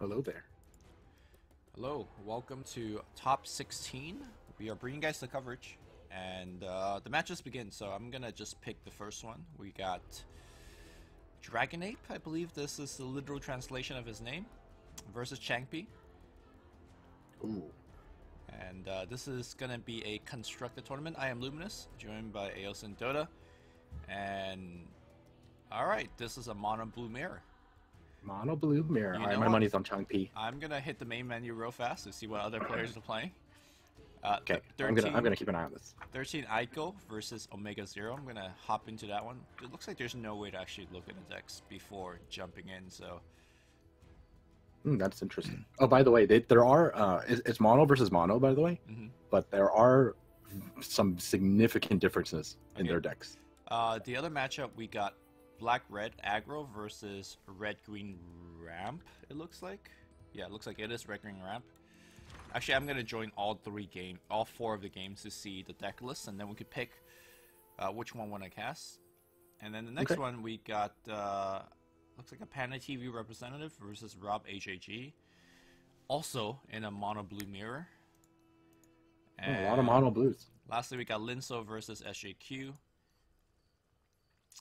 Hello there. Hello, welcome to Top 16. We are bringing you guys the coverage, and the matches begin. So I'm gonna just pick the first one. We got Dragon Ape, I believe this is the literal translation of his name, versus Changpi. Ooh. And this is gonna be a constructed tournament. I am Luminous, joined by Eosin Dota, and all right, this is a mono blue mirror. Mono blue mirror. You All right, know my what? money's on Changpi. I'm gonna hit the main menu real fast to see what other players are playing. Okay, 13, I'm gonna keep an eye on this. 13 Aiko versus Omega Zero. I'm gonna hop into that one. It looks like there's no way to actually look at the decks before jumping in, so That's interesting. Oh, by the way, there are it's mono versus mono, by the way, but there are some significant differences in their decks. The other matchup we got Black-Red Aggro versus Red-Green Ramp, it looks like. Yeah, it looks like it is Red-Green Ramp. Actually, I'm gonna join all four of the games to see the deck list, and then we could pick which one we want to cast. And then the next one we got looks like a PandaTV representative versus Rob HAG, also in a mono blue mirror. And a lot of mono blues. Lastly, we got Linso versus SJQ,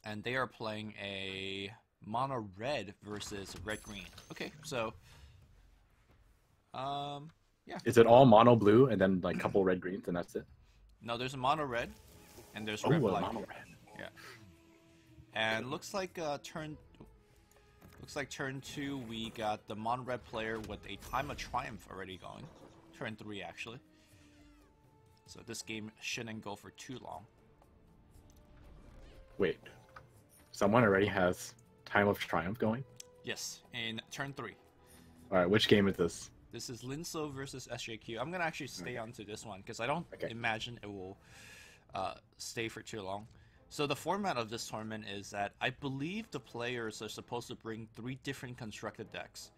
and they are playing a mono red versus red green. Okay, so yeah. Is it all mono blue and then like a couple red greens and that's it? No, there's a mono red, and there's red black. Mono red. Yeah. And looks like turn 2 we got the mono red player with a time of triumph already going. Turn 3 actually. So this game shouldn't go for too long. Wait, someone already has time of triumph going? Yes, in turn 3. All right, which game is this? This is Linso versus SJQ. I'm gonna actually stay on to this one because I don't imagine it will stay for too long. So the format of this tournament is that I believe the players are supposed to bring 3 different constructed decks.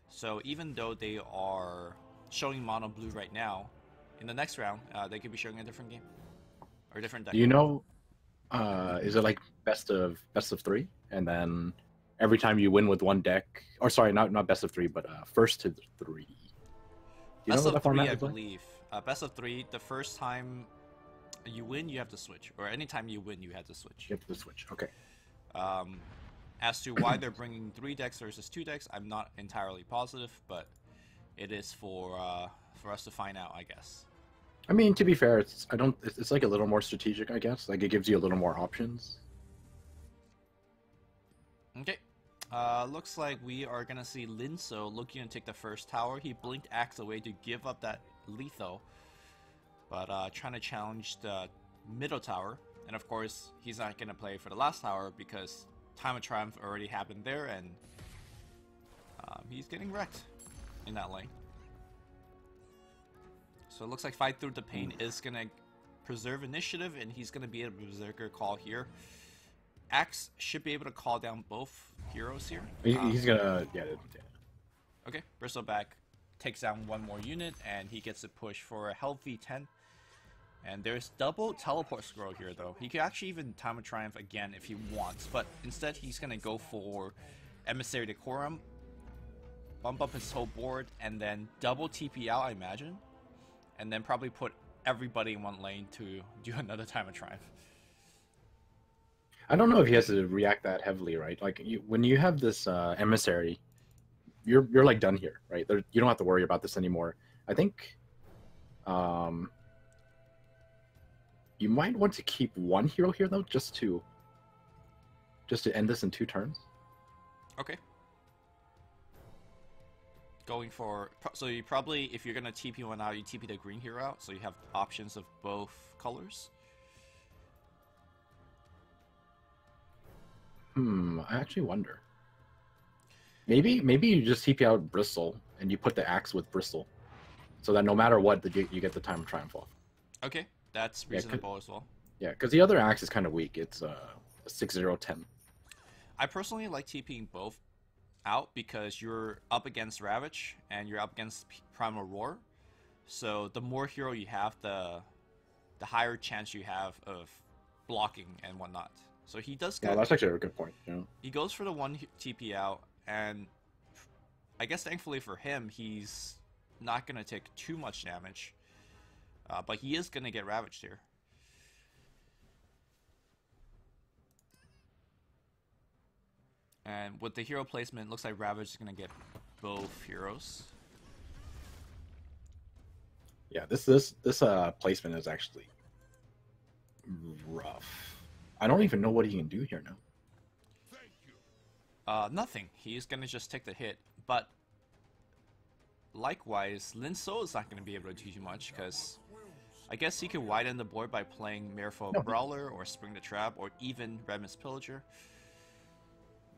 So even though they are showing mono blue right now, in the next round they could be showing a different game or a different deck. You know, is it like best of 3, and then every time you win with one deck, or sorry, not best of 3, but first to 3. You best know what of the 3, format I is like? believe. Best of 3. The first time you win, you have to switch, or anytime you win, you have to switch. You have to switch. Okay. As to why they're bringing 3 decks versus 2 decks, I'm not entirely positive, but it is for us to find out, I guess. I mean, to be fair, it's like a little more strategic, I guess. Like it gives you a little more options. Okay. Looks like we are gonna see Linso looking to take the first tower. He blinked Axe away to give up that lethal, but trying to challenge the middle tower. And of course, he's not gonna play for the last tower because Time of Triumph already happened there, and he's getting wrecked in that lane. So it looks like Fight Through the Pain is gonna preserve initiative, and he's gonna be a Berserker call here. Axe should be able to call down both heroes here. He's gonna Okay, Bristleback takes down one more unit, and he gets a push for a healthy 10. And there's double teleport scroll here, though. He could actually even Time of Triumph again if he wants, but instead he's gonna go for Emissary Decorum, bump up his whole board, and then double TP out, I imagine, and then probably put everybody in one lane to do another Time of Triumph. I don't know if he has to react that heavily, right? Like when you have this emissary, you're like done here, right? You don't have to worry about this anymore. I think you might want to keep one hero here though, just to end this in 2 turns. Okay. Going for, so you probably, if you're gonna TP one out, you TP the green hero out, so you have options of both colors. I actually wonder. Maybe you just TP out Bristle and you put the Axe with Bristle, so that no matter what, you get the Time of Triumph off. Okay, that's reasonable as well. Yeah, because the other Axe is kind of weak. It's a 6/0/10. I personally like TPing both out because you're up against Ravage and you're up against Primal Roar. So the more hero you have, the higher chance you have of blocking and whatnot. So he does. Yeah, that's actually a good point. Yeah. He goes for the one TP out, and I guess thankfully for him, he's not going to take too much damage. But he is going to get ravaged here. And with the hero placement, looks like Ravage is going to get both heroes. Yeah, this placement is actually rough. I don't even know what he can do here now. Nothing. He's going to just take the hit. But likewise, Linso is not going to be able to do too much because I guess he could widen the board by playing Merfolk Brawler or Spring the Trap or even Redman's Pillager.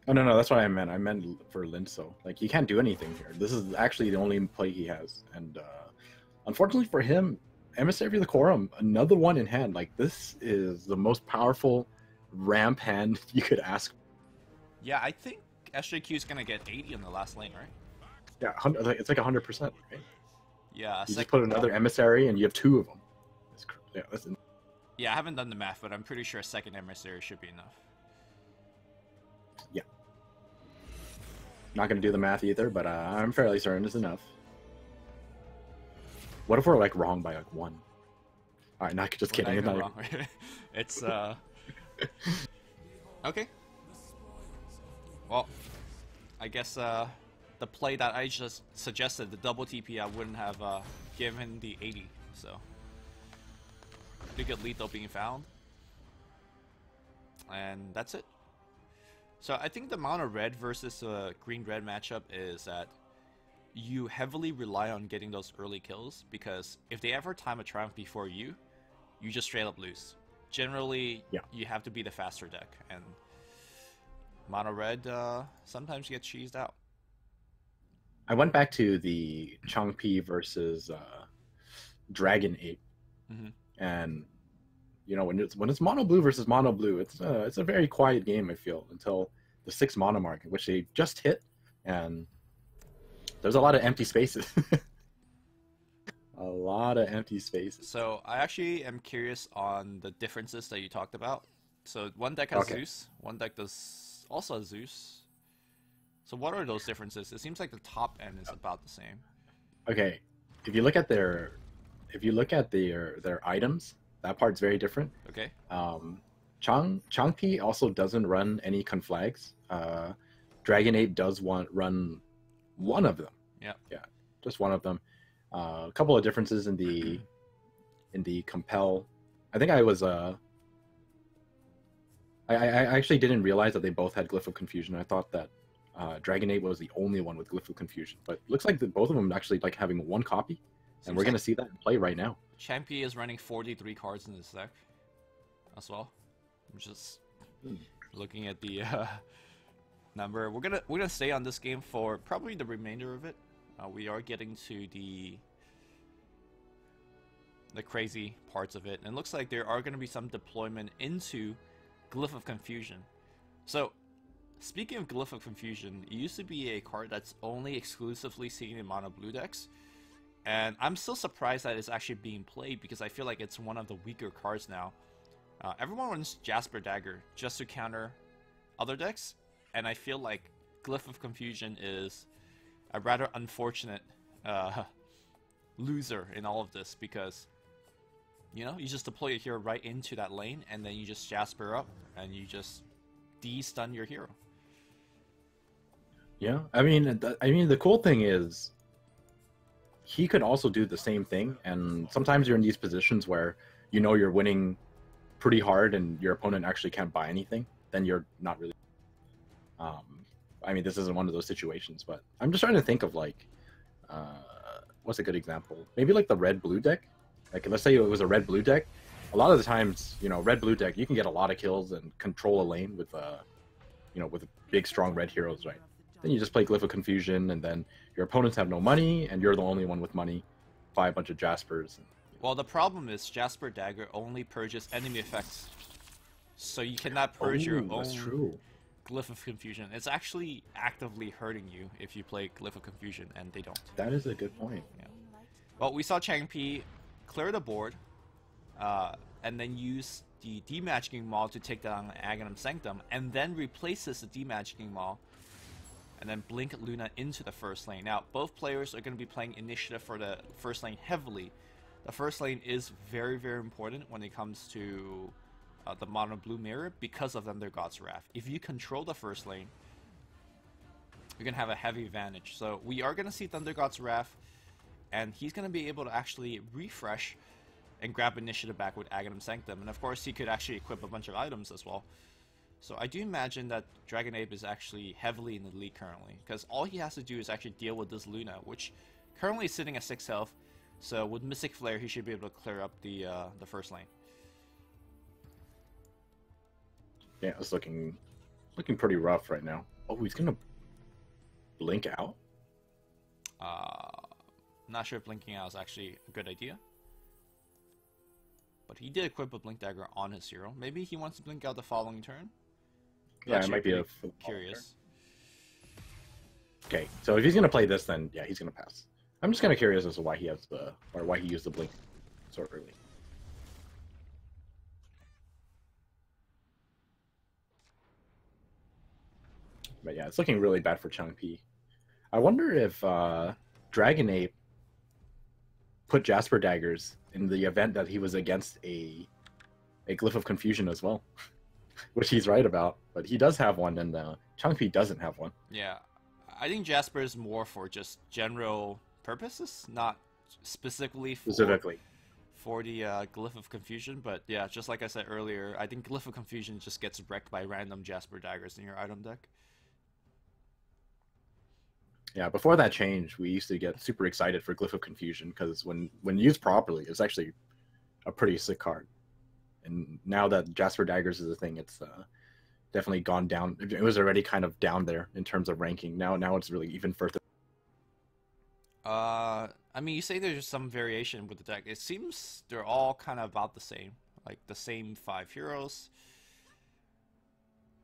Oh, no, that's what I meant. I meant for Linso. Like, he can't do anything here. This is actually the only play he has. And unfortunately for him, Emissary of the Quorum, another one in hand. Like, this is the most powerful ramp hand you could ask. Yeah, I think SJQ is going to get 80 in the last lane, right? Yeah, it's like 100%, right? Yeah. You just put another Emissary and you have two of them. Yeah, I haven't done the math, but I'm pretty sure a second Emissary should be enough. Yeah. Not going to do the math either, but I'm fairly certain it's enough. What if we're like wrong by like 1? All right, not just kidding. Not wrong. It's okay. Well, I guess the play that I just suggested, the double TP, I wouldn't have given the 80. So pretty good lethal being found, and that's it. So I think the mono red versus green red matchup is that you heavily rely on getting those early kills, because if they ever time a triumph before you just straight up lose. Generally, you have to be the faster deck, and mono red sometimes gets cheesed out. I went back to the Changpi versus Dragon 8, and you know, when it's mono blue versus mono blue, it's a very quiet game, I feel, until the 6 mono mark, which they just hit, and there's a lot of empty spaces. A lot of empty spaces. So I actually am curious on the differences that you talked about. So one deck has Zeus, one deck does also has Zeus. So what are those differences? It seems like the top end is about the same. Okay, if you look at their items, that part's very different. Okay. Changpi also doesn't run any conflags. Dragon 8 does run one of them. Yeah. Yeah, just one of them. A couple of differences in the compel. I think I was I actually didn't realize that they both had Glyph of Confusion. I thought that Dragon 8 was the only one with Glyph of Confusion, but it looks like both of them actually like having one copy, and we're gonna see that in play right now. Champy is running 43 cards in this deck as well. I'm just looking at the number. We're gonna stay on this game for probably the remainder of it. We are getting to the crazy parts of it, and it looks like there are going to be some deployment into Glyph of Confusion. So, speaking of Glyph of Confusion, it used to be a card that's only exclusively seen in mono blue decks, and I'm still surprised that it's actually being played, because I feel like it's one of the weaker cards now. Everyone runs Jasper Dagger just to counter other decks, and I feel like Glyph of Confusion is a rather unfortunate loser in all of this, because you know, you just deploy your hero right into that lane, and then you just Jasper up, and you just de-stun your hero. Yeah, I mean, the cool thing is, he could also do the same thing, and sometimes you're in these positions where you know you're winning pretty hard, and your opponent actually can't buy anything. Then you're not really. I mean, this isn't one of those situations, but I'm just trying to think of like, what's a good example? Maybe like the red-blue deck. Like, let's say it was a red-blue deck. A lot of the times, you know, red-blue deck, you can get a lot of kills and control a lane with, you know, with big, strong red heroes, right? Then you just play Glyph of Confusion, and then your opponents have no money, and you're the only one with money. Buy a bunch of Jaspers. And, well, the problem is Jasper Dagger only purges enemy effects, so you cannot purge your own Glyph of Confusion. It's actually actively hurting you if you play Glyph of Confusion, and they don't. That is a good point. Yeah. Well, we saw Changpi clear the board, and then use the Demagicking Maul to take down Aghanim Sanctum, and then replaces the Demagicking Maul, and then blink Luna into the first lane. Now, both players are going to be playing initiative for the first lane heavily. The first lane is very, very important when it comes to the mono blue mirror because of Thunder God's Wrath. If you control the first lane, you're going to have a heavy advantage. So we are going to see Thunder God's Wrath, and he's going to be able to actually refresh and grab initiative back with Aghanim Sanctum. And of course, he could actually equip a bunch of items as well. So I do imagine that Dragon Ape is actually heavily in the lead currently, because all he has to do is actually deal with this Luna, which currently is sitting at 6 health. So with Mystic Flare, he should be able to clear up the first lane. Yeah, it's looking pretty rough right now. Oh, he's gonna blink out? Not sure if blinking out is actually a good idea. But he did equip a Blink Dagger on his hero. Maybe he wants to blink out the following turn? Yeah, it might be a curious. Okay, so if he's gonna play this, then yeah, he's gonna pass. I'm just kind of curious as to why he has why he used the blink so early. But yeah, it's looking really bad for Changpi. I wonder if Dragon Ape put Jasper daggers in the event that he was against a Glyph of Confusion as well, which he's right about. But he does have one, and Changpi doesn't have one. Yeah, I think Jasper is more for just general purposes, not specifically for the Glyph of Confusion. But yeah, just like I said earlier, I think Glyph of Confusion just gets wrecked by random Jasper daggers in your item deck. Yeah, before that change, we used to get super excited for Glyph of Confusion because when used properly, it's actually a pretty sick card. And now that Jasper Daggers is a thing, it's definitely gone down. It was already kind of down there in terms of ranking. Now it's really even further. I mean, you say there's some variation with the deck. It seems they're all kind of about the same, like the same 5 heroes.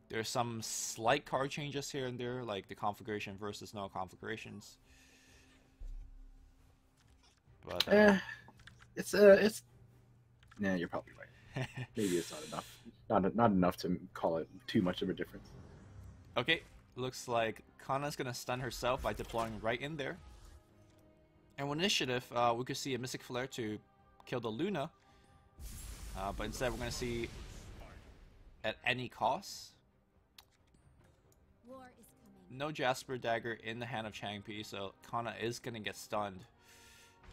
There's some slight card changes here and there, like the configuration versus no configurations. But yeah, you're probably right. Maybe it's not enough. Not enough to call it too much of a difference. Okay, looks like Kana's gonna stun herself by deploying right in there. And with initiative, we could see a Mystic Flare to kill the Luna. But instead, we're gonna see at any cost. No Jasper Dagger in the hand of Changpi, so Kana is going to get stunned.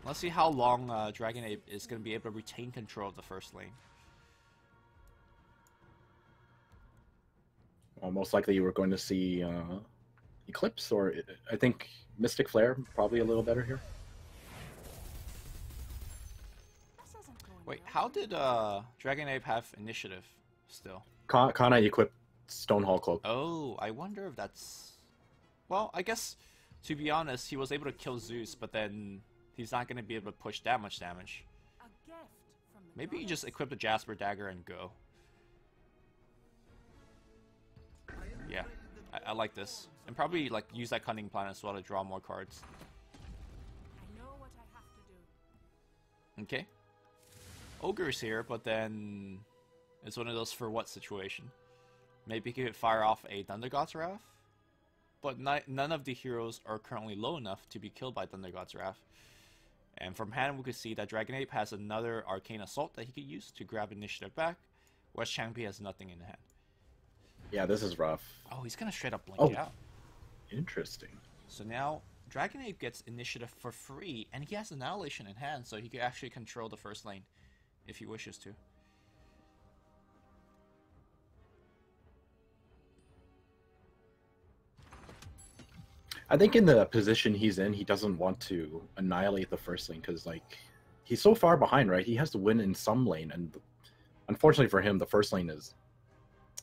Let's see how long Dragon Ape is going to be able to retain control of the first lane. Well, most likely we're going to see Eclipse, or I think Mystic Flare, probably a little better here. Wait, how did Dragon Ape have initiative still? Kana equipped Stonehall Cloak. Oh, I wonder if that's... Well, I guess, to be honest, he was able to kill Zeus, but then he's not going to be able to push that much damage. Maybe he just equip the Jasper Dagger and go. Yeah, I like this. And probably like use that Cunning Plan as well to draw more cards. Okay. Ogre's here, but then it's one of those for what situation. Maybe he could fire off a Thunder God's Wrath? But none of the heroes are currently low enough to be killed by Thunder God's Wrath. And from hand, we could see that Dragon Ape has another Arcane Assault that he could use to grab initiative back, whereas Changpi has nothing in the hand. Yeah, this is rough. Oh, he's gonna straight up blink out. Interesting. So now, Dragon Ape gets initiative for free, and he has Annihilation in hand, so he could actually control the first lane, if he wishes to. I think in the position he's in, he doesn't want to annihilate the first lane because, like, he's so far behind, right? He has to win in some lane, and unfortunately for him, the first lane is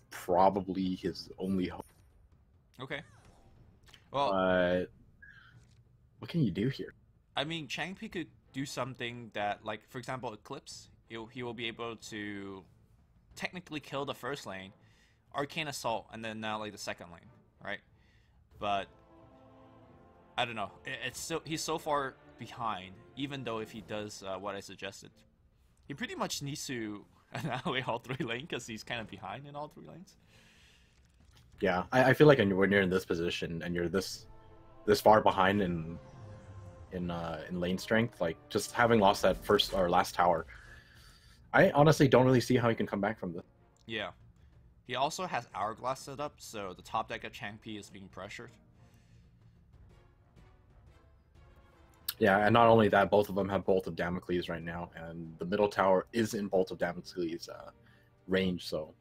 probably his only hope. Okay. Well, what can you do here? I mean, Changpi could do something that, like, for example, Eclipse. He will be able to technically kill the first lane, Arcane Assault, and then now like the second lane, right? But I don't know. He's so far behind, even though if he does what I suggested, he pretty much needs to annihilate all 3 lanes because he's kind of behind in all 3 lanes. Yeah, I feel like when you're in this position and you're this far behind in lane strength, like just having lost that first or last tower, I honestly don't really see how he can come back from this. Yeah. He also has Hourglass set up, so the top deck of Changpy is being pressured. Yeah, and not only that, both of them have Bolt of Damocles right now, and the middle tower is in Bolt of Damocles range, so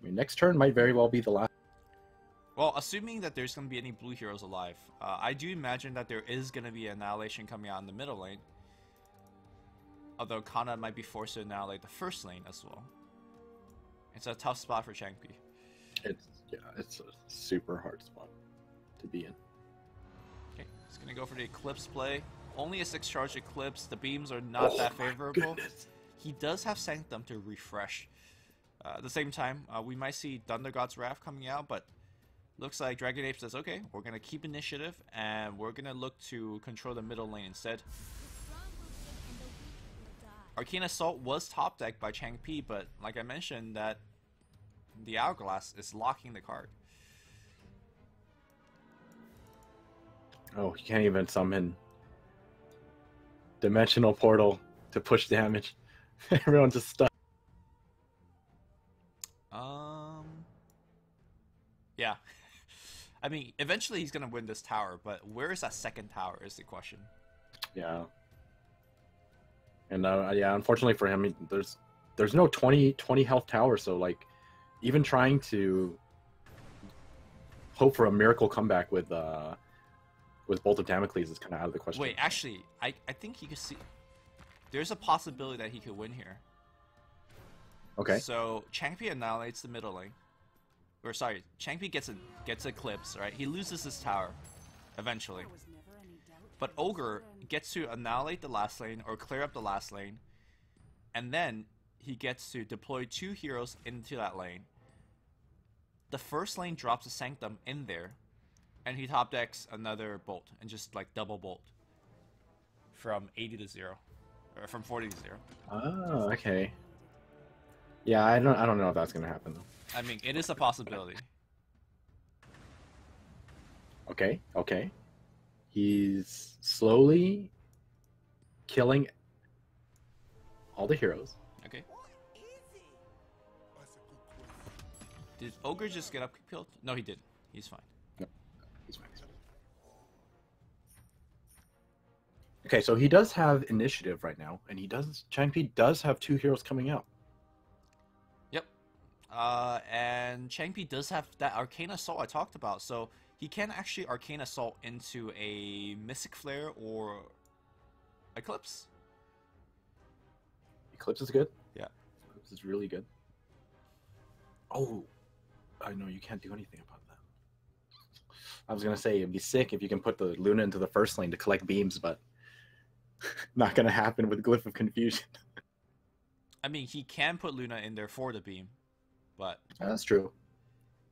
I mean, next turn might very well be the last. Well, assuming that there's going to be any blue heroes alive, I do imagine that there is going to be Annihilation coming out in the middle lane. Although Kana might be forced to annihilate the first lane as well. It's a tough spot for Changpy. It's a super hard spot to be in. Okay, he's going to go for the Eclipse play. Only a 6 charge Eclipse. The beams are not that favorable. He does have Sanctum to refresh. At the same time, we might see Thunder God's Wrath coming out, but looks like Dragon Ape says, okay, we're going to keep initiative, and we're going to look to control the middle lane instead. Arcane Assault was top decked by Changpy, but like I mentioned, that the Hourglass is locking the card. Oh, he can't even summon Dimensional Portal to push damage. Everyone's just stuck. Yeah. I mean, eventually he's gonna win this tower, but where is that second tower is the question. Yeah. And yeah, unfortunately for him, there's no 20 health tower, so like even trying to hope for a miracle comeback with Bolt of Damocles is kind of out of the question. Wait, actually, I think he could see. There's a possibility that he could win here. Okay. So Changpy annihilates the middle lane. Or sorry, Changpy gets Eclipse, right? He loses his tower, eventually. But Ogre gets to annihilate the last lane or clear up the last lane, and then he gets to deploy 2 heroes into that lane. The first lane drops a Sanctum in there, and he top decks another Bolt and just like double Bolt from 80 to 0, or from 40 to 0. Oh, okay. Yeah, I don't know if that's gonna happen though. I mean, it is a possibility. Okay. He's slowly killing all the heroes. Okay. Did Ogre just get up killed? No, he didn't. He's fine. No, he's fine. Okay, so he does have initiative right now, and Changpy does have 2 heroes coming out. Yep. And Changpy does have that Arcane Assault I talked about, so he can actually Arcane Assault into a Mystic Flare or Eclipse. Eclipse is good? Yeah. Eclipse is really good. Oh, I know you can't do anything about that. I was going to say, it'd be sick if you can put the Luna into the first lane to collect beams, but not going to happen with Glyph of Confusion. I mean, he can put Luna in there for the beam, but... That's true.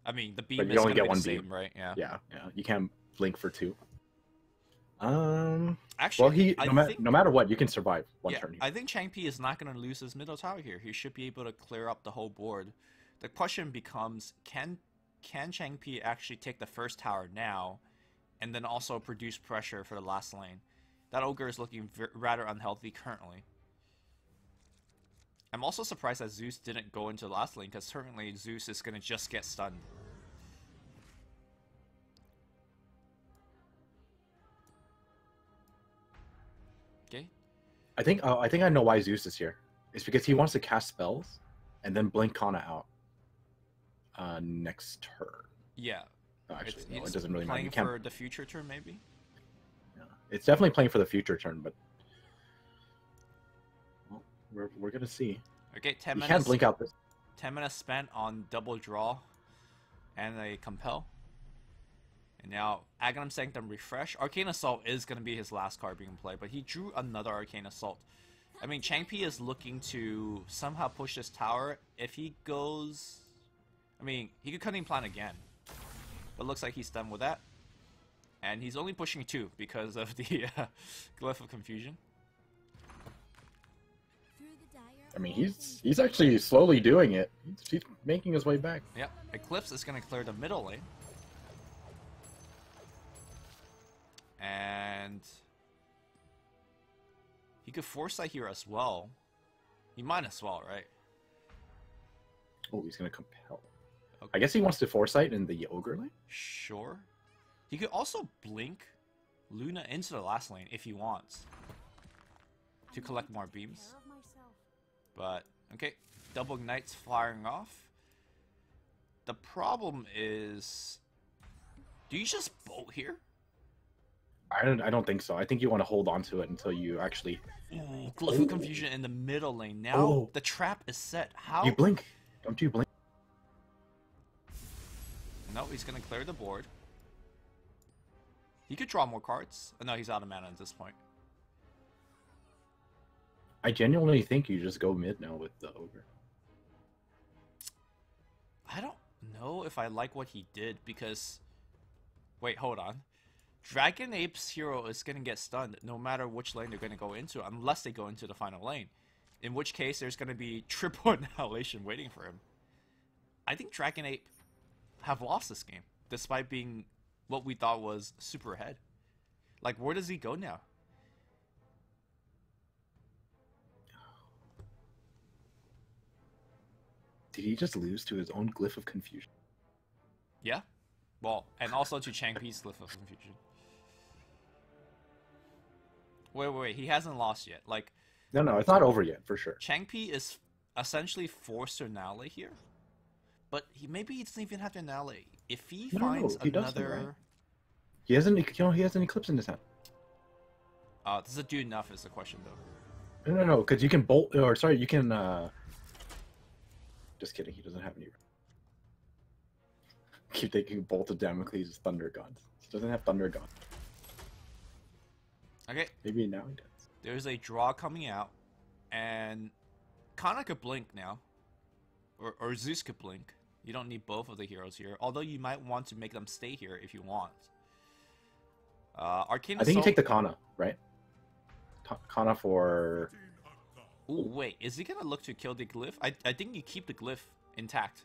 I mean, the beam but is you only going get to be the one same, beam. right? Yeah. Yeah. You can't blink for 2. Actually, well, no matter what, you can survive one turn. I think Changpy is not going to lose his middle tower here. He should be able to clear up the whole board. The question becomes, can Changpy actually take the first tower now, and then also produce pressure for the last lane? That Ogre is looking rather unhealthy currently. I'm also surprised that Zeus didn't go into the last lane, because certainly Zeus is going to just get stunned. Okay. I think I know why Zeus is here. It's because he wants to cast spells and then blink Kana out next turn. Yeah. Actually, no, it doesn't really matter. Playing for the future turn, maybe? Yeah. It's definitely playing for the future turn, but well, we're gonna see. Okay, 10 minutes. You can't blink out this. 10 minutes spent on double draw and a compel. And now Aghanim Sanctum refresh. Arcane Assault is going to be his last card being played, but he drew another Arcane Assault. I mean, Changpy is looking to somehow push this tower. If he goes... I mean, he could Cunning Plan again. But looks like he's done with that. And he's only pushing 2 because of the Glyph of Confusion. I mean, he's actually slowly doing it. He's making his way back. Yep, Eclipse is going to clear the middle lane. And he could Foresight here as well. He might as well, right? Oh, he's going to compel. Okay. I guess he wants to Foresight in the Ogre lane? Sure. He could also blink Luna into the last lane if he wants to collect more beams. But, okay, double ignites firing off. The problem is, do you just bolt here? I don't think so. I think you want to hold on to it until you actually... Ooh, Glyph of Confusion in the middle lane. Now the trap is set. How? You blink. Don't you blink? No, he's going to clear the board. He could draw more cards. Oh, no, he's out of mana at this point. I genuinely think you just go mid now with the Ogre. I don't know if I like what he did because... Wait, hold on. Dragon Ape's hero is going to get stunned no matter which lane they're going to go into, unless they go into the final lane. In which case, there's going to be triple annihilation waiting for him. I think Dragon Ape have lost this game, despite being what we thought was super ahead. Like, where does he go now? Did he just lose to his own Glyph of Confusion? Yeah. Well, and also to Changpi's Glyph of Confusion. Wait, he hasn't lost yet. Like, No, it's not over yet, for sure. Changpi is essentially forced to annihilate here. But maybe he doesn't even have to annihilate. If he finds he another... Right? He has an Eclipse in his hand. Does it do enough is the question, though. No, because you can bolt... Or, sorry, you can... Just kidding, he doesn't have any... Keep taking Bolt of Damocles' Thunder Guns. He doesn't have Thunder Guns. Okay. Maybe now he does. There's a draw coming out, and Kana could blink now. Or Zeus could blink. You don't need both of the heroes here, although you might want to make them stay here if you want. Arcane I think you Assault... take the Kana, right? Kana for... Ooh, wait, is he gonna look to kill the Glyph? I think you keep the Glyph intact.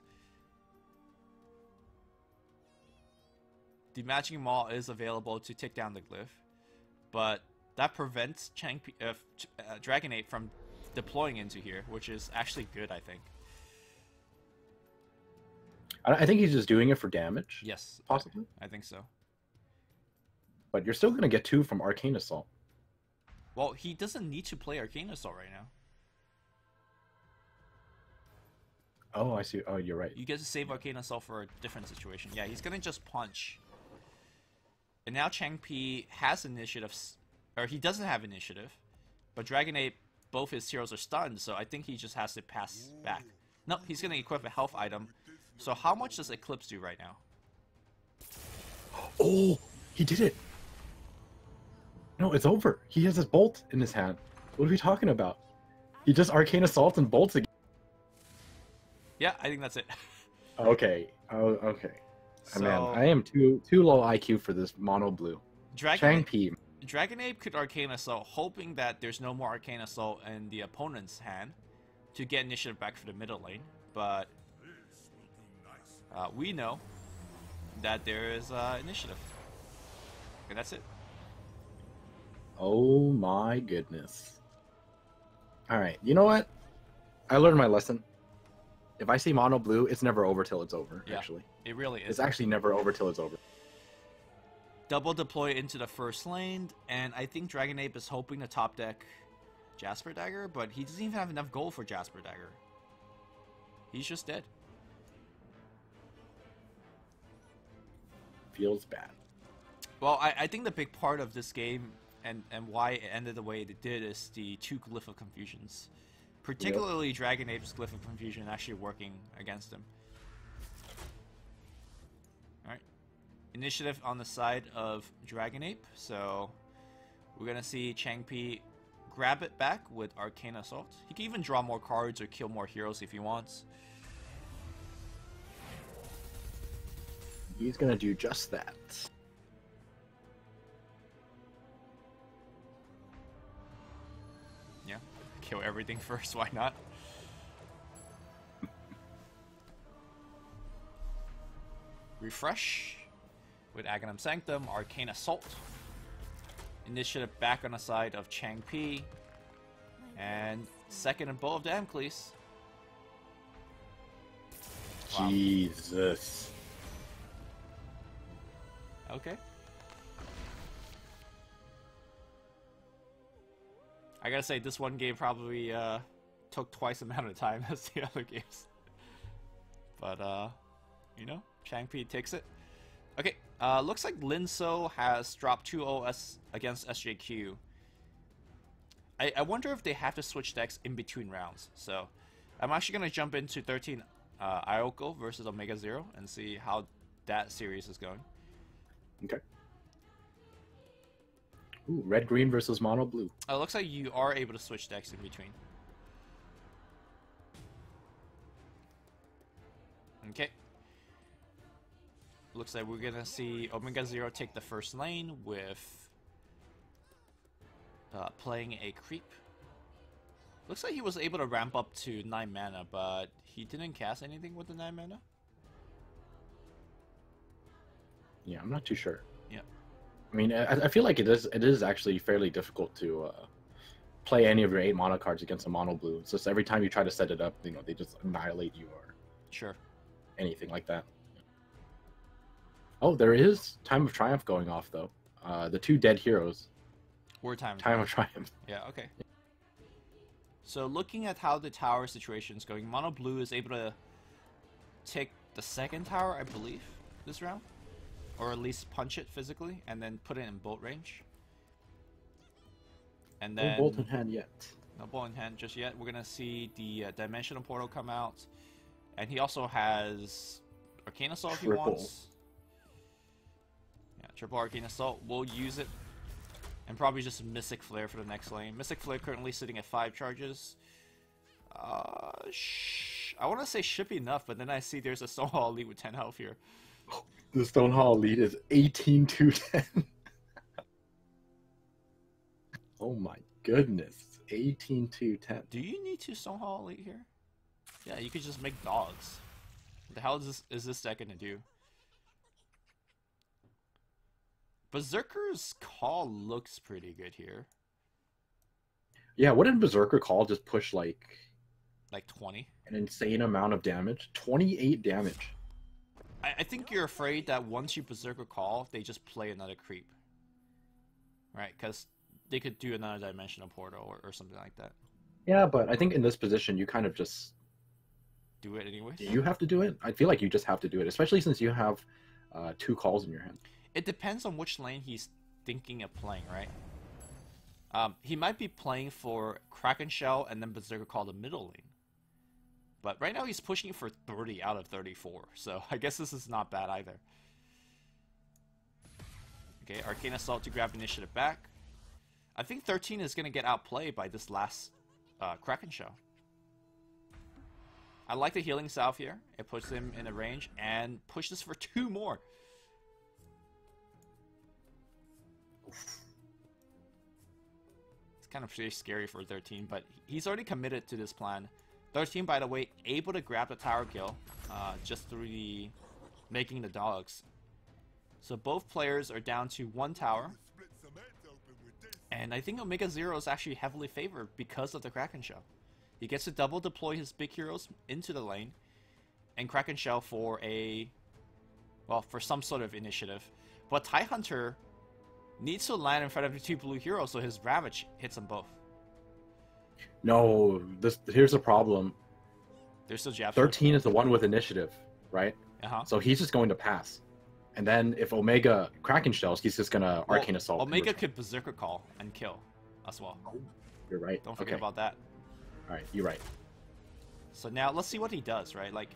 The Magic Maul is available to take down the Glyph, but that prevents Dragon Ape from deploying into here, which is actually good, I think. I think he's just doing it for damage. Yes. Possibly. I think so. But you're still going to get 2 from Arcane Assault. Well, he doesn't need to play Arcane Assault right now. Oh, I see. Oh, you're right. You get to save Arcane Assault for a different situation. Yeah, he's going to just punch. And now Changpi has initiative, or he doesn't have initiative, but Dragon Ape, both his heroes are stunned, so I think he just has to pass back. No, he's going to equip a health item. So how much does Eclipse do right now? Oh, he did it. No, it's over. He has his bolt in his hand. What are we talking about? He just Arcane Assaults and bolts again. Yeah, I think that's it. Okay. Oh, okay. So, Man, I am too low IQ for this mono blue. Dragon Ape could Arcane Assault, hoping that there's no more Arcane Assault in the opponent's hand to get initiative back for the middle lane, but we know that there is initiative. And that's it. Oh my goodness. Alright, you know what? I learned my lesson. If I see mono blue, it's never over till it's over, Yeah, actually. it really is. It's actually never over till it's over. Double deploy into the first lane, and I think Dragon Ape is hoping to top deck Jasper Dagger, but he doesn't even have enough gold for Jasper Dagger. He's just dead. Feels bad. Well, I think the big part of this game and why it ended the way it did is the 2 Glyph of Confusions. Particularly Dragon Ape's Glyph of Confusion actually working against him. Alright. Initiative on the side of Dragon Ape, so we're gonna see Changpi grab it back with Arcane Assault. He can even draw more cards or kill more heroes if he wants. He's gonna do just that. Yeah, kill everything first, why not? refresh with Aghanim Sanctum, Arcane Assault. Initiative back on the side of Chang Pi. And second in Bow of Damocles. Wow. Jesus. Okay. I gotta say, this one game probably took twice the amount of time as the other games. But, you know, Chang Pi takes it. Okay, looks like Linso has dropped 2-0 against SJQ. I wonder if they have to switch decks in between rounds. So, I'm actually going to jump into 13 Ioko versus Omega Zero and see how that series is going. Okay. Ooh, red-green versus mono-blue. It looks like you are able to switch decks in between. Okay. Looks like we're gonna see Omega Zero take the first lane with playing a creep. Looks like he was able to ramp up to 9 mana, but he didn't cast anything with the 9 mana. Yeah, I'm not too sure. Yeah. I mean, I feel like it is actually fairly difficult to play any of your 8 mono cards against a mono blue. It's just every time you try to set it up, you know, they just annihilate you or Sure. anything like that. Oh, there is Time of Triumph going off though. The 2 dead heroes. War Time. Time of Triumph. Yeah. Okay. So looking at how the tower situation is going, mono blue is able to take the second tower, I believe, this round. Or at least punch it physically, and then put it in bolt range. And then... No bolt in hand yet. No bolt in hand just yet. We're going to see the Dimensional Portal come out. And he also has Arcane Assault if he wants. Yeah, triple Arcane Assault. We'll use it. And probably just Mystic Flare for the next lane. Mystic Flare currently sitting at 5 charges. I want to say should be enough, but then I see there's a Stonehall Elite with 10 health here. The Stonehall Elite is 18-10. Oh my goodness. 18-10. Do you need to Stonehall Elite here? Yeah, you could just make dogs. What the hell is this deck gonna do? Berserker's Call looks pretty good here. Yeah, what did Berserker Call just push like 20? An insane amount of damage? 28 damage. I think you're afraid that once you Berserker Call, they just play another creep. Right? Because they could do another Dimensional Portal or something like that. Yeah, but I think in this position, you kind of just... Do it anyways? Do you have to do it? I feel like you just have to do it, especially since you have 2 calls in your hand. It depends on which lane he's thinking of playing, right? He might be playing for Kraken Shell and then Berserker Call the middle lane. But right now he's pushing for 30 out of 34, so I guess this is not bad either. Okay, Arcane Assault to grab initiative back. I think 13 is going to get outplayed by this last Kraken Shell. I like the Healing Salve here. It puts him in a range and pushes for 2 more. It's kind of pretty scary for 13, but he's already committed to this plan. 13, by the way, able to grab the tower kill just through the making the dogs. So both players are down to 1 tower. And I think Omega Zero is actually heavily favored because of the Kraken Shell. He gets to double deploy his big heroes into the lane. And Kraken Shell for for some sort of initiative. But TIE Hunter needs to land in front of the 2 blue heroes so his Ravage hits them both. No, here's the problem. There's still Jab. 13 is the one with initiative, right? So he's just going to pass. And then if Omega Kraken Shells, he's just going to Arcane Assault. Omega could Berserker Call and kill as well. Oh, you're right. Don't forget about that. Alright, you're right. So now let's see what he does, right? Like,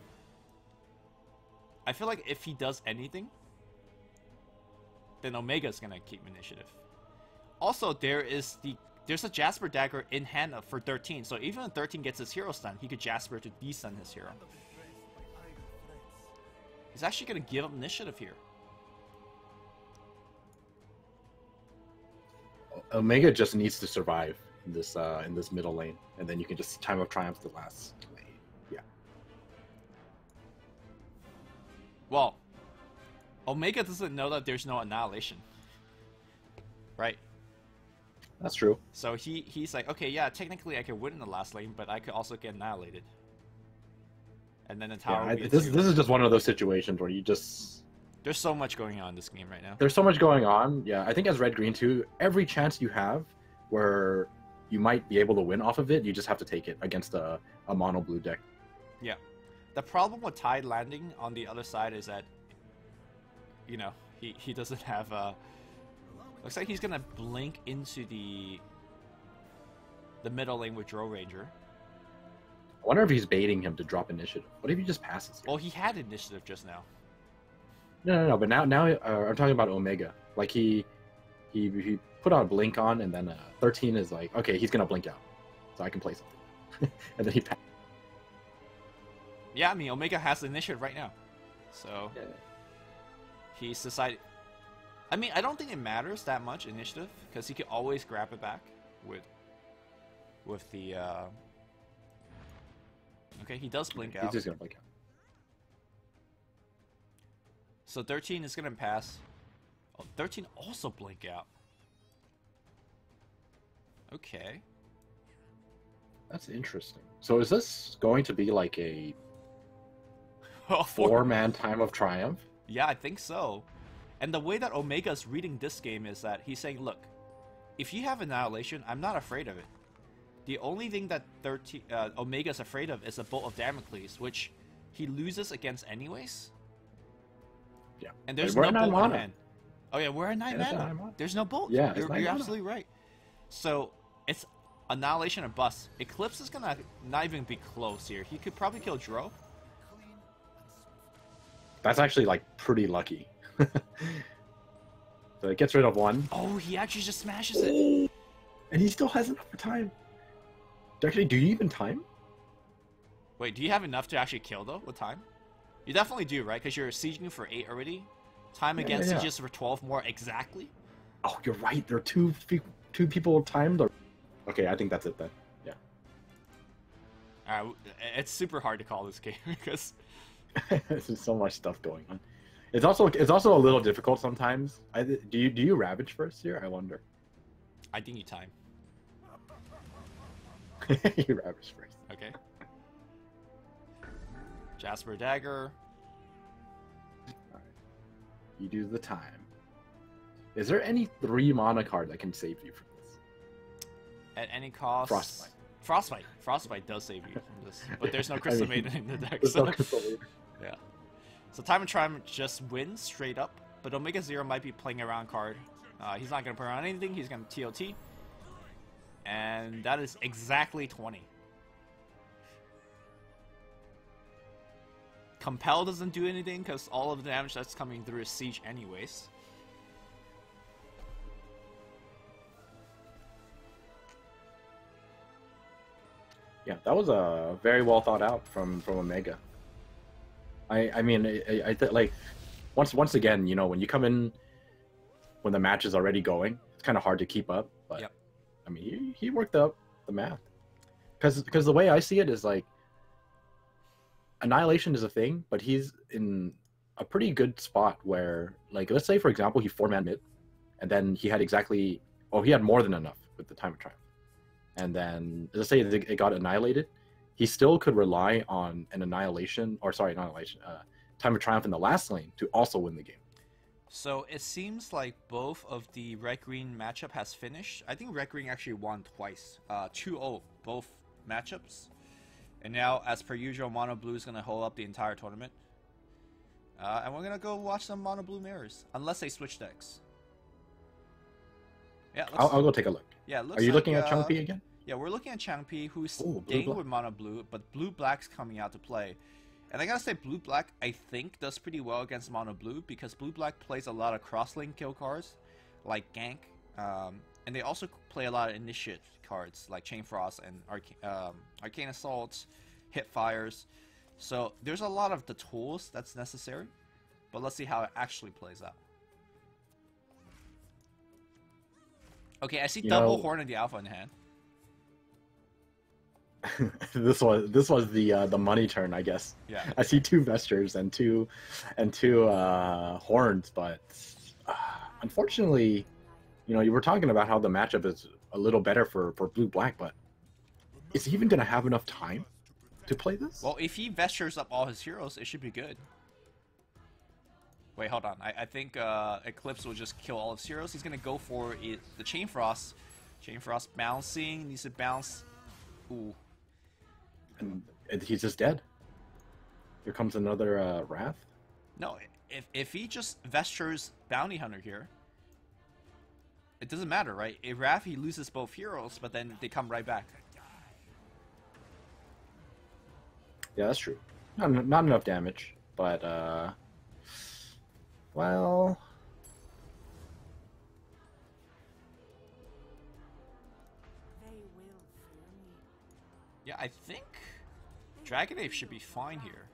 I feel like if he does anything, then Omega's going to keep initiative. Also, there's a Jasper Dagger in hand for 13, so even if 13 gets his hero stun, he could Jasper to de-stun his hero. He's actually going to give up initiative here. Omega just needs to survive in this middle lane, and then you can just Time of Triumph the last lane. Yeah. Well, Omega doesn't know that there's no annihilation, right? That's true. So he's like, okay, yeah, technically I could win in the last lane, but I could also get annihilated. And then the tower. Yeah, this is just one of those situations where you just. There's so much going on in this game right now. There's so much going on. Yeah, I think as red green too, every chance you have where you might be able to win off of it, you just have to take it against a mono blue deck. Yeah. The problem with Tide landing on the other side is that, you know, he doesn't have a. Looks like he's gonna blink into the middle lane with Drow Ranger. I wonder if he's baiting him to drop initiative. What if he just passes here? Well, he had initiative just now. No. But now I'm talking about Omega. Like he put on blink on, and then 13 is like, okay, he's gonna blink out, so I can play something, and then he passes. Yeah, I mean Omega has the initiative right now, so Yeah. he's decided. I mean, I don't think it matters that much initiative because he can always grab it back with the. Okay, he does blink out. He's just gonna blink out. So 13 is gonna pass. Oh, 13 also blink out. Okay. That's interesting. So is this going to be like a Oh, 4-man time of triumph? Yeah, I think so. And the way that Omega's reading this game is that he's saying, look, if you have Annihilation, I'm not afraid of it. The only thing that Omega's afraid of is a Bolt of Damocles, which he loses against anyways. Yeah. And there's We're no at 9 bolt in mana. hand. Oh yeah, we're at 9 Yeah, it's mana. 9 mana. There's no bolt. Yeah, it's you're 9 mana. absolutely right. So it's Annihilation or bust. Eclipse is gonna not even be close here. He could probably kill Dro. That's actually like pretty lucky. So it gets rid of one. Oh, he actually just smashes it. And he still has enough time. Actually, do you even time? Wait, do you have enough to actually kill though with time? You definitely do, right? Because you're sieging for 8 already. Time against sieges for 12 more exactly. Oh, you're right. There are two people timed. Okay, I think that's it then. Yeah. Alright, it's super hard to call this game because There's just so much stuff going on. It's also a little difficult sometimes. Do you ravage first here? I wonder. I think you time. You ravage first. Okay. Jasper Dagger. Alright. You do the time. Is there any 3 mana card that can save you from this? At any cost. Frostbite. Frostbite does save you from this, but there's no Crystal Maiden in the deck. There's So. no Crystal Maiden. Yeah. So Time and Triumph just wins straight up, but Omega Zero might be playing around card. He's not going to put around anything. He's going to TOT. And that is exactly 20. Compel doesn't do anything because all of the damage that's coming through is Siege anyways. Yeah, that was very well thought out from Omega. I mean, like once again, you know, when you come in when the match is already going, it's kind of hard to keep up. But yep. I mean, he worked up the math because the way I see it is like Annihilation is a thing, but he's in a pretty good spot where, like, let's say for example he 4-man mid, and then he had he had more than enough with the Time of Triumph. And then, let's say it got annihilated, he still could rely on an Time of Triumph in the last lane to also win the game. So it seems like both of the red-green matchup has finished. I think red-green actually won twice. 2-0 both matchups. And now, as per usual, Mono Blue is going to hold up the entire tournament. And we're going to go watch some Mono Blue mirrors. Unless they switch decks. Yeah, I'll go take a look. Yeah, it looks Are you like, looking at Changpi again? Yeah, we're looking at Changpi, who's Blue staying black. with Mono Blue, but Blue Black's coming out to play. And I gotta say, Blue Black, I think, does pretty well against Mono Blue, because Blue Black plays a lot of cross-lane kill cards, like Gank, and they also play a lot of initiative cards, like Chain Frost and Arcane Assaults, Hit Fires. So there's a lot of the tools that's necessary, but let's see how it actually plays out. Okay, I see double Horn of the Alpha in hand. This was the money turn, I guess. Yeah. I see two Vesters and two horns, but uh, unfortunately, you were talking about how the matchup is a little better for blue black, but is he even gonna have enough time to play this? Well, if he vestures up all his heroes, it should be good. Wait, hold on. I think Eclipse will just kill all his heroes. He's gonna go for the Chain Frost. Chain Frost bouncing. Needs to bounce. Ooh. And he's just dead. Here comes another Wrath. No, if he just vestures Bounty Hunter here, it doesn't matter, right? If Wrath, he loses both heroes, but then they come right back. Yeah, that's true. Not enough damage, but well. Yeah, I think Dragon Ape should be fine here.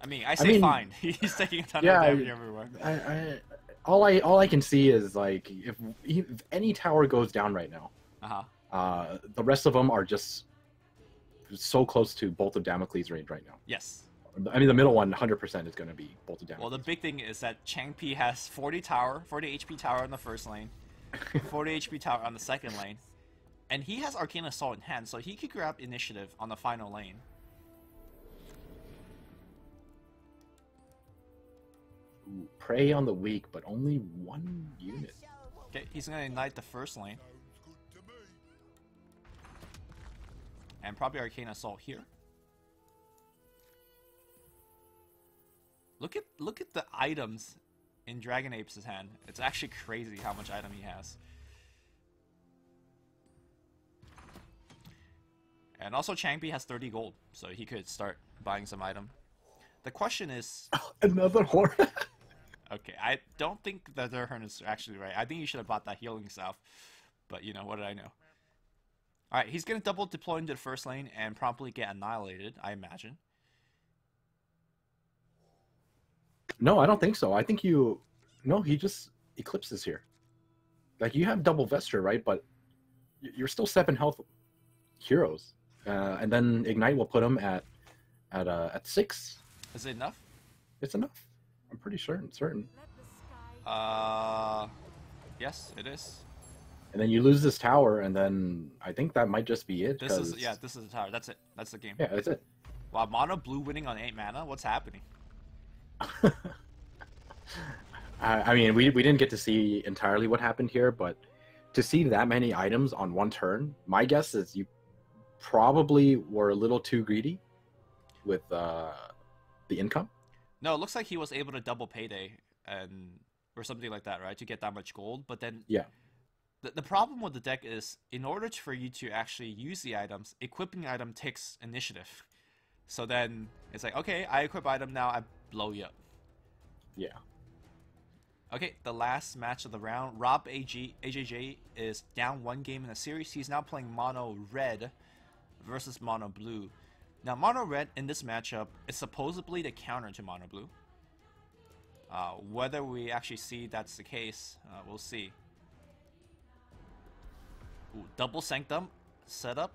I mean, I say fine. He's taking a ton of damage everywhere. All I can see is like if any tower goes down right now, the rest of them are just so close to Bolt of Damocles range right now. Yes. I mean, the middle one 100% is going to be Bolt of Damocles. Well, the big thing is that Changpei has 40 HP tower on the first lane, 40 HP tower on the second lane, and he has Arcane Assault in hand, so he could grab initiative on the final lane. Ooh, prey on the weak, but only one unit. Okay, he's gonna ignite the first lane. And probably Arcane Assault here. Look at the items in Dragon Ape's hand. It's actually crazy how much item he has. And also Changpei has 30 gold, so he could start buying some item. The question is... Another horn? Okay, I don't think that their horn is actually right. I think you should have bought that healing salve. But, you know, what did I know? Alright, he's going to double deploy into the first lane and promptly get annihilated, I imagine. No, I don't think so. I think No, he just eclipses here. Like, you have double Vesture, right? But you're still 7 health heroes. And then Ignite will put him at 6. Is it enough? It's enough. I'm pretty certain. Yes, it is. And then you lose this tower, and then I think that might just be it. This is the tower. That's it. That's the game. Yeah, that's it. Wow, mono blue winning on 8 mana? What's happening? I mean, we didn't get to see entirely what happened here, but to see that many items on one turn, my guess is you probably were a little too greedy with the income. No, it looks like he was able to double payday or something like that, right? To get that much gold, but then yeah. The problem with the deck is, in order for you to actually use the items, equipping item takes initiative. So then it's like, okay, I equip item now, I blow you up. Yeah. Okay, the last match of the round. Rob AJJ is down 1 game in the series. He's now playing mono red versus mono blue. Now, mono red in this matchup is supposedly the counter to mono blue. Whether we actually see that's the case, we'll see. Ooh, double Sanctum set up.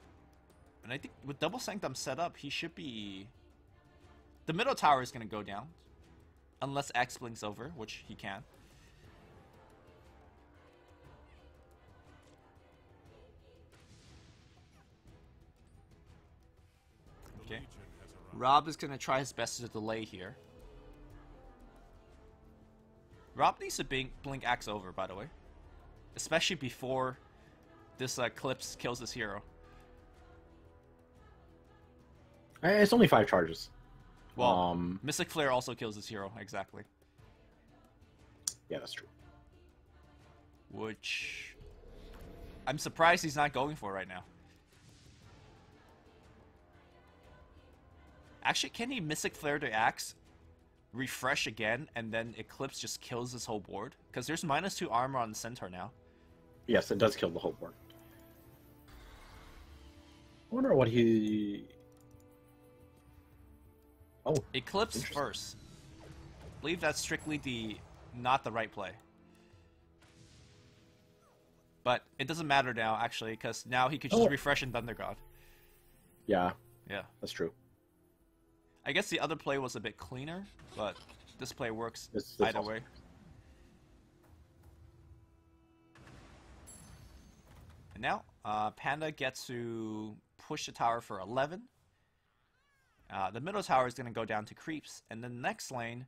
And I think with double Sanctum set up, he should be... The middle tower is going to go down. Unless X blinks over, which he can. Okay. Rob is going to try his best to delay here. Rob needs to blink X over, by the way. Especially before this Eclipse kills this hero. It's only 5 charges. Well, Mystic Flare also kills this hero, exactly. Yeah, that's true. Which... I'm surprised he's not going for right now. Actually, can he Mystic Flare the Axe, refresh again, and then Eclipse just kills this whole board? Because there's -2 armor on the Centaur now. Yes, it does kill the whole board. I wonder what he... Oh, Eclipse first. I believe that's strictly not the right play. But it doesn't matter now, actually, because now he could just refresh in Thunder God. Yeah. Yeah. That's true. I guess the other play was a bit cleaner, but this play works This either way. And now, Panda gets to push the tower for 11. The middle tower is going to go down to creeps, and then the next lane...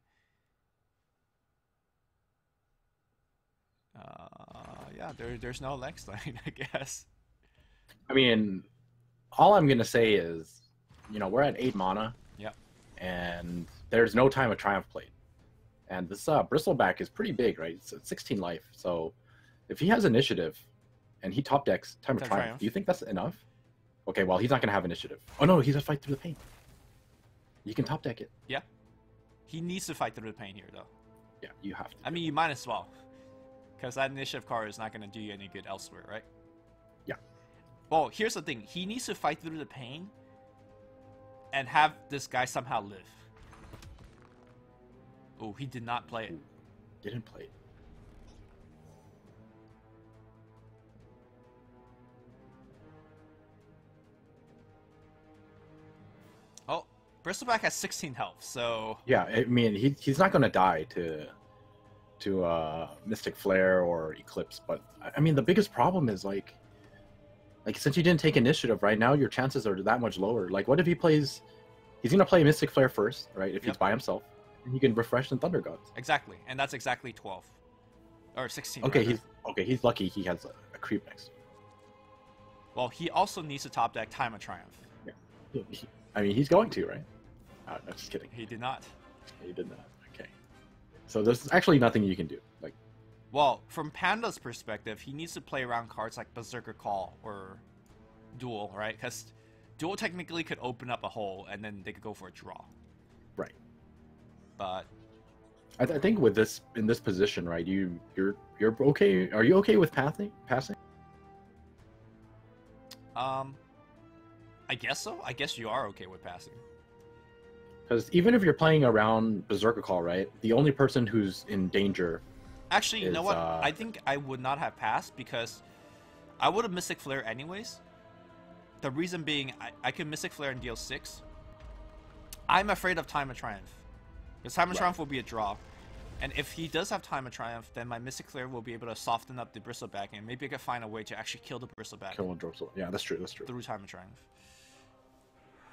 yeah, there's no next lane, I guess. I mean, all I'm going to say is, you know, we're at 8 mana. Yep. And there's no Time of Triumph played. And this Bristleback is pretty big, right? It's 16 life. So if he has initiative and he top decks Time of Triumph, do you think that's enough? Okay, well, he's not going to have initiative. Oh, no, he's going to fight through the pain. You can top deck it. Yeah. He needs to fight through the pain here, though. Yeah, you have to. I mean, you might as well. Because that initiative card is not going to do you any good elsewhere, right? Yeah. Well, here's the thing. He needs to fight through the pain and have this guy somehow live. Oh, he did not play it. Didn't play it. Oh, Bristleback has 16 health, so... Yeah, I mean, he's not going to die to Mystic Flare or Eclipse, but I mean, the biggest problem is like since you didn't take initiative right now, your chances are that much lower. Like, what if he plays? He's gonna play Mystic Flare first, right? If he's by himself, and he can refresh in Thunder Gods. Exactly, and that's exactly 12 or 16. Okay, rather. He's lucky he has a creep next. Well, he also needs to top deck Time of Triumph. Yeah, I mean, he's going to, right? No, just kidding. He did not. He did not. Okay. So there's actually nothing you can do. Like, well, from Panda's perspective, he needs to play around cards like Berserker Call or Duel, right? Because Duel technically could open up a hole, and then they could go for a draw. Right. But I think with this in this position, right? You're okay. Are you okay with passing? I guess so. I guess you are okay with passing. Because even if you're playing around Berserker Call, right? The only person who's in danger. Actually, you know what? I think I would not have passed because I would have Mystic Flare anyways. The reason being, I can Mystic Flare and deal 6. I'm afraid of Time of Triumph. Because Time of Triumph will be a draw. And if he does have Time of Triumph, then my Mystic Flare will be able to soften up the Bristleback, and maybe I could find a way to actually kill the Bristleback. Kill one Bristle. Yeah, that's true. That's true. Through Time of Triumph.